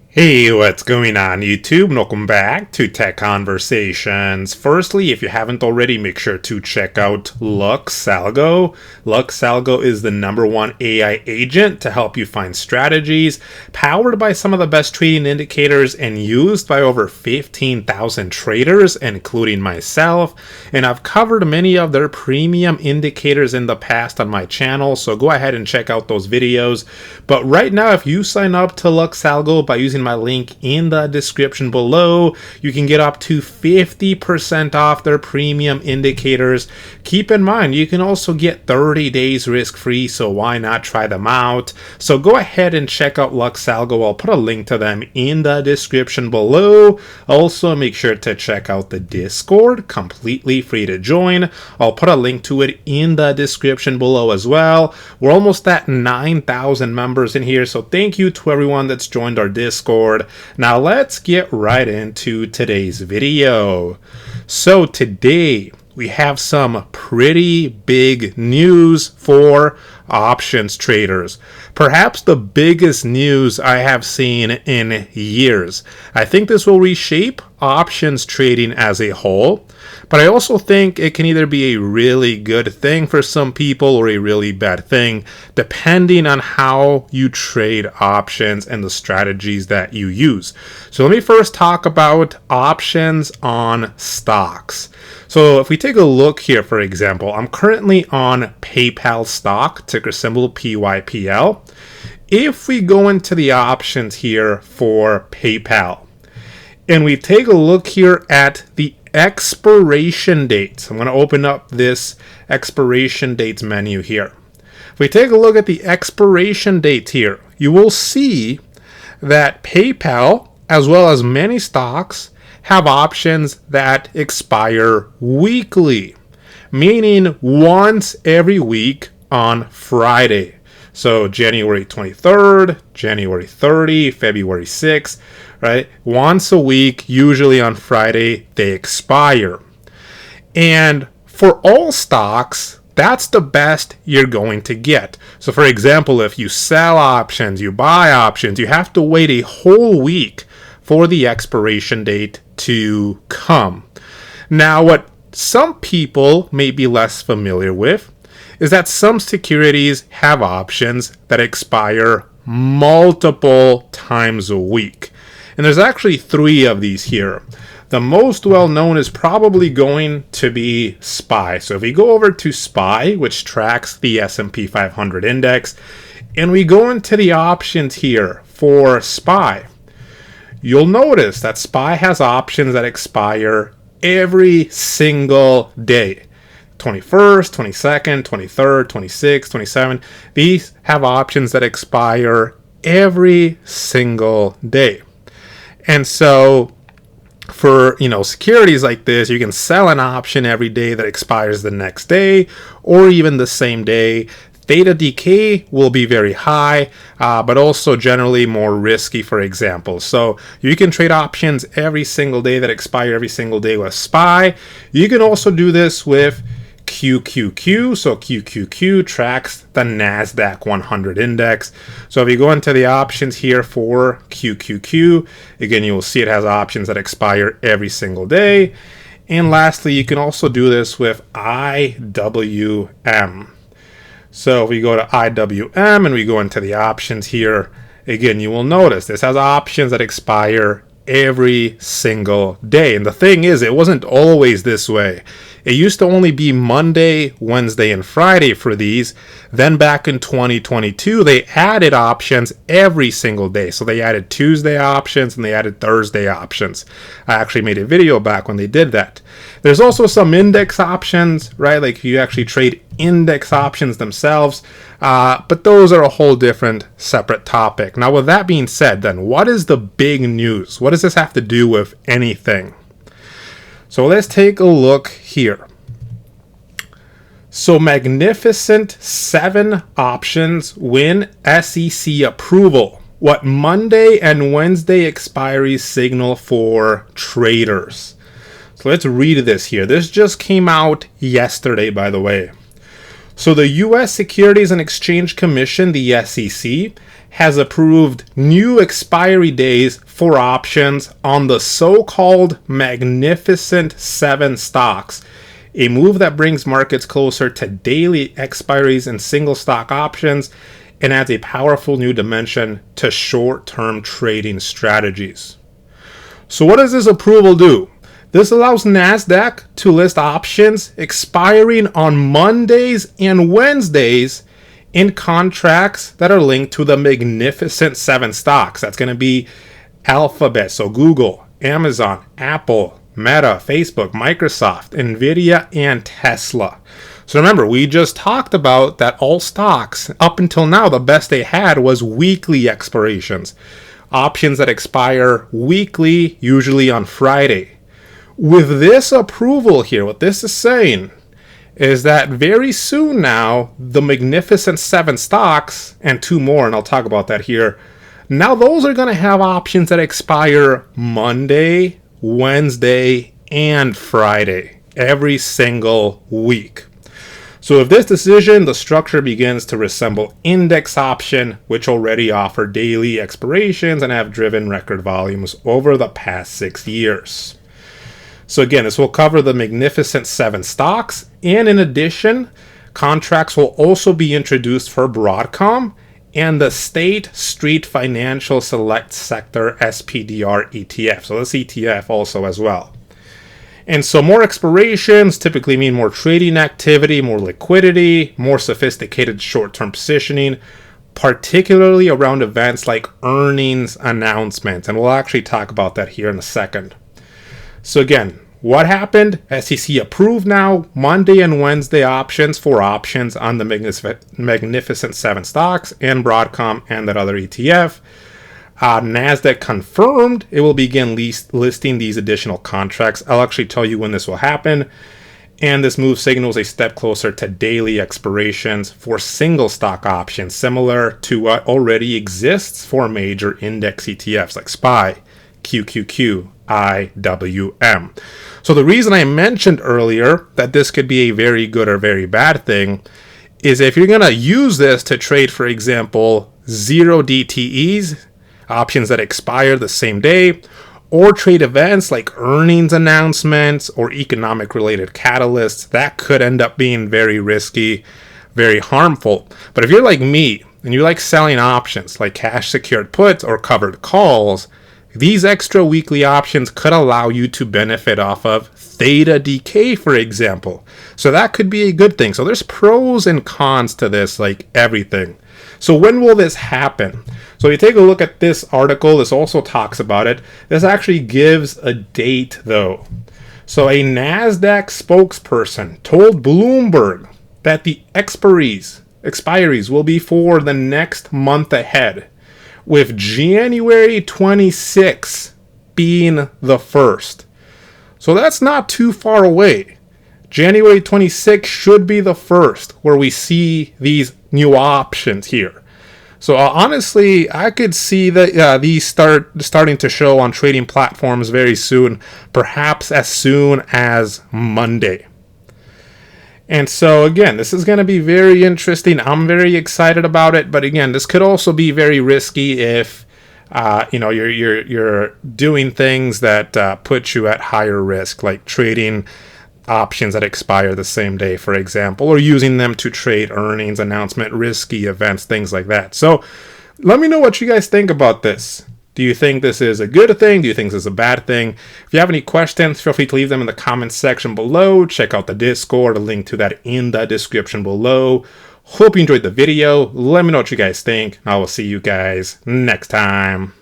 Hey, what's going on YouTube? And welcome back to Tech Conversations. Firstly, if you haven't already, make sure to check out LuxAlgo. LuxAlgo is the #1 AI agent to help you find strategies, powered by some of the best trading indicators and used by over 15,000 traders, including myself. And I've covered many of their premium indicators in the past on my channel, so go ahead and check out those videos. But right now, if you sign up to LuxAlgo by using my link in the description below, you can get up to 50% off their premium indicators. Keep in mind, you can also get 30 days risk-free, so why not try them out? So go ahead and check out LuxAlgo. I'll put a link to them in the description below. Also, make sure to check out the Discord, completely free to join. I'll put a link to it in the description below as well. We're almost at 9,000 members in here, so thank you to everyone that's joined our Discord. Now let's get right into today's video. So today we have some pretty big news for options traders. Perhaps the biggest news I have seen in years. I think this will reshape options trading as a whole, but I also think it can either be a really good thing for some people or a really bad thing, depending on how you trade options and the strategies that you use. So let me first talk about options on stocks. So if we take a look here, for example, I'm currently on PayPal stock, ticker symbol PYPL. If we go into the options here for PayPal, and we take a look here at the expiration dates, I'm going to open up this expiration dates menu here. If we take a look at the expiration dates here, you will see that PayPal, as well as many stocks, have options that expire weekly, meaning once every week on Friday. So January 23rd, January 30, February 6th, right? Once a week, usually on Friday, they expire. And for all stocks, that's the best you're going to get. So for example, if you sell options, you buy options, you have to wait a whole week for the expiration date to come. Now, what some people may be less familiar with is that some securities have options that expire multiple times a week. And there's actually 3 of these here. The most well known is probably going to be SPY. So if we go over to SPY, which tracks the S&P 500 index, and we go into the options here for SPY, you'll notice that SPY has options that expire every single day. 21st, 22nd, 23rd, 26th, 27th. These have options that expire every single day. And so for, securities like this, you can sell an option every day that expires the next day or even the same day. Theta decay will be very high, but also generally more risky, for example. So you can trade options every single day that expire every single day with SPY. You can also do this with QQQ. So QQQ tracks the NASDAQ 100 index. So if you go into the options here for QQQ, again, you will see it has options that expire every single day. And lastly, you can also do this with IWM. So if we go to IWM and we go into the options here, again, you will notice this has options that expire every single day. And the thing is, it wasn't always this way. It used to only be Monday, Wednesday, and Friday for these. Then back in 2022, they added options every single day. So they added Tuesday options and they added Thursday options. I actually made a video back when they did that. There's also some index options, right? Like you actually trade index options themselves. But those are a whole different separate topic. Now, with that being said, then what is the big news? What does this have to do with anything? So let's take a look here. So Magnificent 7 options win SEC approval. What Monday and Wednesday expiries signal for traders. So let's read this here. This just came out yesterday, by the way. So the US Securities and Exchange Commission, the SEC, has approved new expiry days for options on the so-called Magnificent Seven stocks, a move that brings markets closer to daily expiries in single stock options and adds a powerful new dimension to short-term trading strategies. So what does this approval do? This allows NASDAQ to list options expiring on Mondays and Wednesdays in contracts that are linked to the Magnificent Seven stocks. That's going to be Alphabet, so Google, Amazon, Apple, Meta, Facebook, Microsoft, Nvidia, and Tesla. So remember, we just talked about that all stocks, up until now, the best they had was weekly expirations. Options that expire weekly, usually on Friday. With this approval here, what this is saying is that very soon now, the Magnificent Seven stocks, and two more, and I'll talk about that here, now those are going to have options that expire Monday, Wednesday, and Friday, every single week. So with this decision, the structure begins to resemble index option, which already offer daily expirations and have driven record volumes over the past 6 years. So again, this will cover the Magnificent Seven stocks, and in addition, contracts will also be introduced for Broadcom and the State Street Financial Select Sector SPDR ETF. So this ETF also as well. And so more expirations typically mean more trading activity, more liquidity, more sophisticated short-term positioning, particularly around events like earnings announcements. And we'll actually talk about that here in a second. So again, what happened? SEC approved now Monday and Wednesday options for options on the Magnificent Seven stocks and Broadcom and that other ETF. NASDAQ confirmed it will begin listing these additional contracts. I'll actually tell you when this will happen. And this move signals a step closer to daily expirations for single stock options, similar to what already exists for major index ETFs like SPY, QQQ, IWM. So the reason I mentioned earlier that this could be a very good or very bad thing is if you're going to use this to trade, for example, 0 DTEs, options that expire the same day, or trade events like earnings announcements or economic related catalysts, that could end up being very risky, very harmful. But if you're like me and you like selling options like cash secured puts or covered calls, these extra weekly options could allow you to benefit off of theta decay, for example. So that could be a good thing. So there's pros and cons to this, like everything. So when will this happen? So you take a look at this article, this also talks about it. This actually gives a date though. So a NASDAQ spokesperson told Bloomberg that the expiries will be for the next month ahead, with January 26 being the first. So that's not too far away. January 26 should be the first where we see these new options here. So honestly, I could see that these starting to show on trading platforms very soon, perhaps as soon as Monday. And so again, this is going to be very interesting. I'm very excited about it, but again, this could also be very risky if you're doing things that put you at higher risk, like trading options that expire the same day, for example, or using them to trade earnings announcement, risky events, things like that. So let me know what you guys think about this. Do you think this is a good thing? Do you think this is a bad thing? If you have any questions, feel free to leave them in the comments section below. Check out the Discord, a link to that in the description below. Hope you enjoyed the video. Let me know what you guys think. I will see you guys next time.